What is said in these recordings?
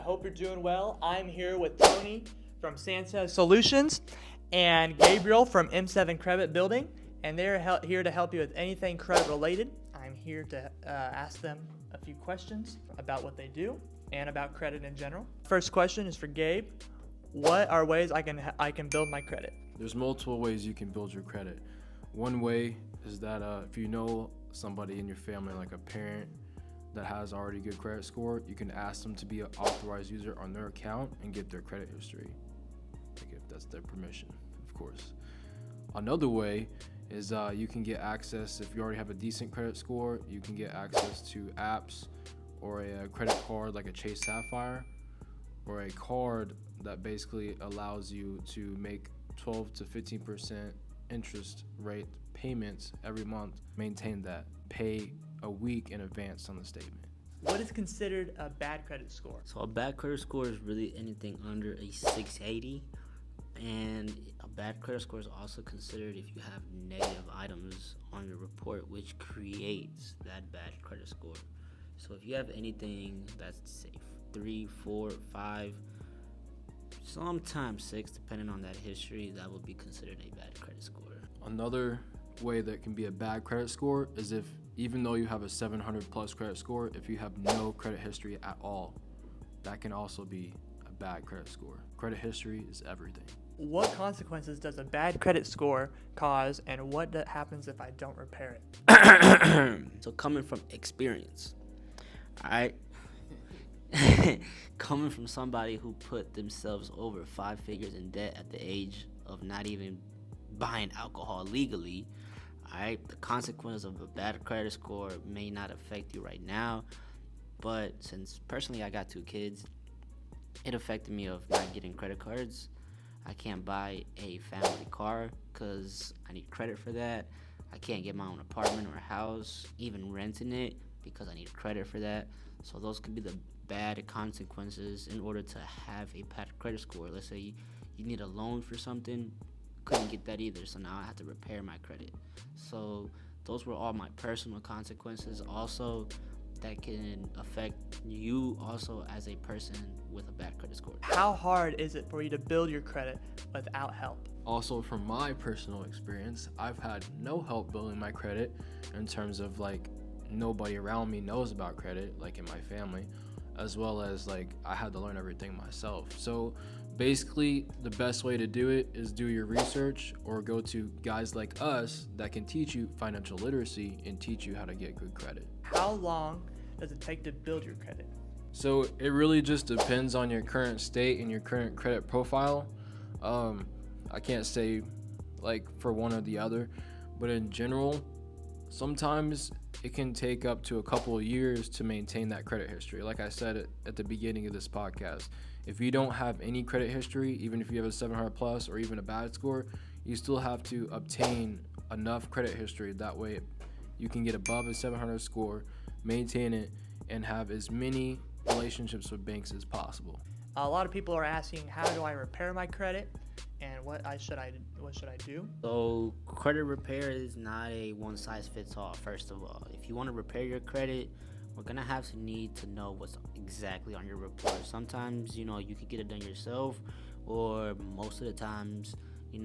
hope you're doing well. I'm here with Tony from Santa Solutions and Gabriel from M7 Credit Building, and they're here to help you with anything credit related. I'm here to ask them a few questions about what they do and about credit in general. First question is for Gabe. What are ways I can build my credit? There's multiple ways you can build your credit. One way is that if you know somebody in your family, like a parent that has already good credit score, you can ask them to be an authorized user on their account and get their credit history, like if that's their permission, of course. Another way is you can get access, if you already have a decent credit score, you can get access to apps or a credit card like a Chase Sapphire, or a card that basically allows you to make 12 to 15% interest rate payments every month. Maintain that. Pay a week in advance on the statement. What is considered a bad credit score? So a bad credit score is really anything under a 680, and a bad credit score is also considered if you have negative items on your report, which creates that bad credit score. So if you have anything that's safe, 3, 4, 5, sometimes 6, depending on that history, that would be considered a bad credit score. Another way that can be a bad credit score is if, even though you have a 700 plus credit score, if you have no credit history at all, that can also be a bad credit score. Credit history is everything. What consequences does a bad credit score cause, and what happens if I don't repair it? So coming from experience, alright, coming from somebody who put themselves over 5 figures in debt at the age of not even buying alcohol legally, alright, the consequences of a bad credit score may not affect you right now, but since personally I got 2 kids, it affected me of not getting credit cards. I can't buy a family car because I need credit for that. I can't get my own apartment or house, even renting it, because I need credit for that. So those could be the bad consequences in order to have a bad credit score. Let's say you need a loan for something, couldn't get that either, so now I have to repair my credit. So those were all my personal consequences also that can affect you also as a person with a bad credit score. How hard is it for you to build your credit without help? Also, from my personal experience, I've had no help building my credit in terms of like nobody around me knows about credit, like in my family, as well as like I had to learn everything myself. So basically, the best way to do it is do your research or go to guys like us that can teach you financial literacy and teach you how to get good credit. How long does it take to build your credit? So it really just depends on your current state and your current credit profile. I can't say like for one or the other, but in general, sometimes it can take up to a couple of years to maintain that credit history. Like I said at the beginning of this podcast, if you don't have any credit history, even if you have a 700 plus or even a bad score, you still have to obtain enough credit history. That way you can get above a 700 score, maintain it, and have as many relationships with banks as possible. A lot of people are asking, how do I repair my credit, and what should I do? So credit repair is not a one size fits all. First of all, if you want to repair your credit, we're gonna have to need to know what's exactly on your report. Sometimes, you could get it done yourself, or most of the times, you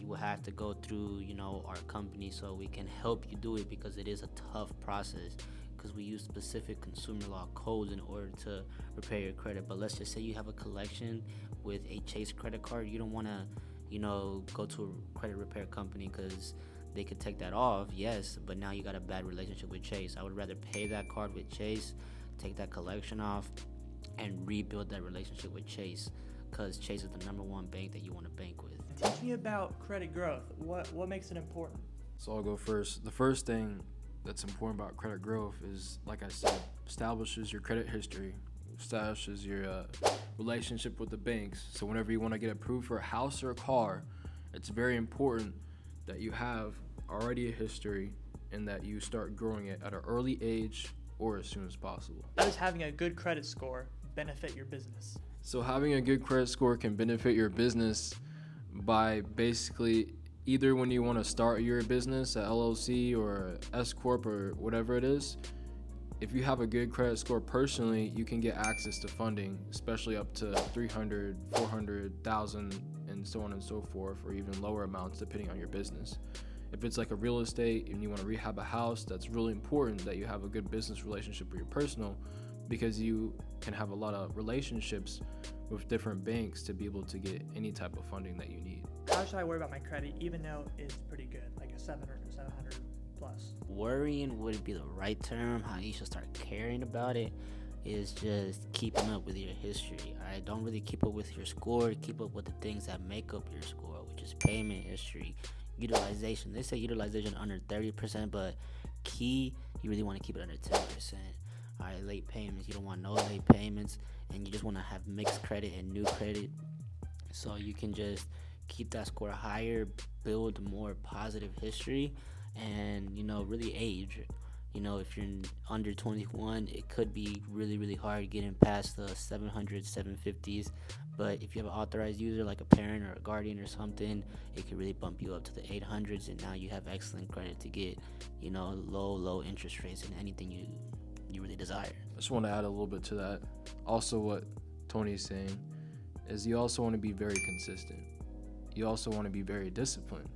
will have to go through, our company so we can help you do it, because it is a tough process, because we use specific consumer law codes in order to repair your credit. But let's just say you have a collection with a Chase credit card. You don't want to, go to a credit repair company because they could take that off, yes, but now you got a bad relationship with Chase. I would rather pay that card with Chase, take that collection off, and rebuild that relationship with Chase, because Chase is the number 1 bank that you want to bank with. Teach me about credit growth. What makes it important? So I'll go first. The first thing that's important about credit growth is, like I said, establishes your credit history, establishes your relationship with the banks. So whenever you want to get approved for a house or a car, it's very important that you have already a history and that you start growing it at an early age or as soon as possible. How does having a good credit score benefit your business? So having a good credit score can benefit your business by basically either when you want to start your business, a LLC or a S Corp or whatever it is, if you have a good credit score personally, you can get access to funding, especially up to 300, 400,000, and so on and so forth, or even lower amounts depending on your business. If it's like a real estate and you want to rehab a house, that's really important that you have a good business relationship with your personal, because you can have a lot of relationships with different banks to be able to get any type of funding that you need. How should I worry about my credit even though it's pretty good, like a 700 plus? Worrying wouldn't be the right term. How you should start caring about it is just keeping up with your history. Alright, don't really keep up with your score. Keep up with the things that make up your score, which is payment history, utilization. They say utilization under 30%, but key, you really want to keep it under 10%. Alright, late payments, you don't want no late payments, and you just want to have mixed credit and new credit, so you can just keep that score higher, build more positive history, and really age. If you're under 21, it could be really, really hard getting past the 700s, 750s. But if you have an authorized user like a parent or a guardian or something, it could really bump you up to the 800s, and now you have excellent credit to get, low interest rates and anything you really desire. I just want to add a little bit to that. Also, what Tony's saying is you also want to be very consistent. You also want to be very disciplined.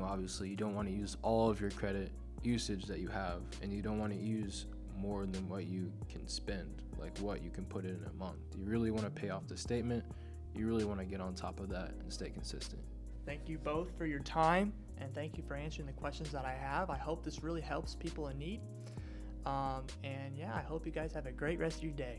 Obviously, you don't want to use all of your credit usage that you have, and you don't want to use more than what you can spend, like what you can put in a month. You really want to pay off the statement. You really want to get on top of that and stay consistent. Thank you both for your time, and thank you for answering the questions that I have. I hope this really helps people in need. I hope you guys have a great rest of your day.